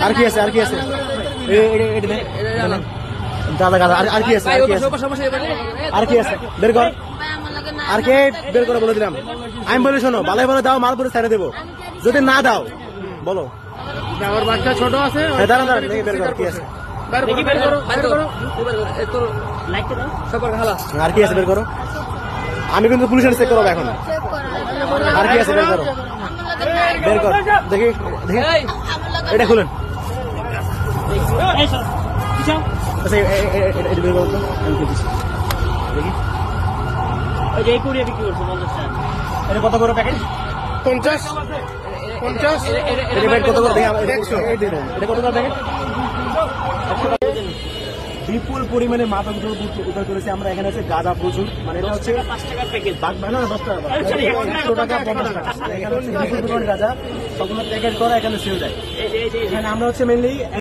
আর কি আছে দাদা গাদা আর কি আছে আর কি আছে বের কর আর কে বের করে বলে দিলাম আমি বলি শোনো ভালো ভালো দাও মাল পুরো ছেড়ে দেবো যদি না দাও বলো আমার বাচ্চা ছোট আছে দাঁড়া বের কর কি আছে আর কি আছে বের করো আমি কিন্তু পুলিশের চেক করবো এখন আর কি আছে বের করো বের কর দেখি এটা খুলেন আচ্ছা এটা বের করো তো দেখি এটা কত করে প্যাকেট 50 এটা কত করে দেখি এটা কত করে প্যাকেট বিপুল পরিমাণে মাদক দ্রব্য উদ্ধার করেছি আমরা এখানে আছে গাঁজা প্রচুর মানে এটা হচ্ছে 5 টাকার প্যাকেট না 10 টাকা 100 টাকা 50 টাকা এখানে হচ্ছে বিপুল পরিমাণে গাঁজা সবগুলো প্যাকেট করা এখানে সেল যায় এখানে আমরা হচ্ছে মেনলি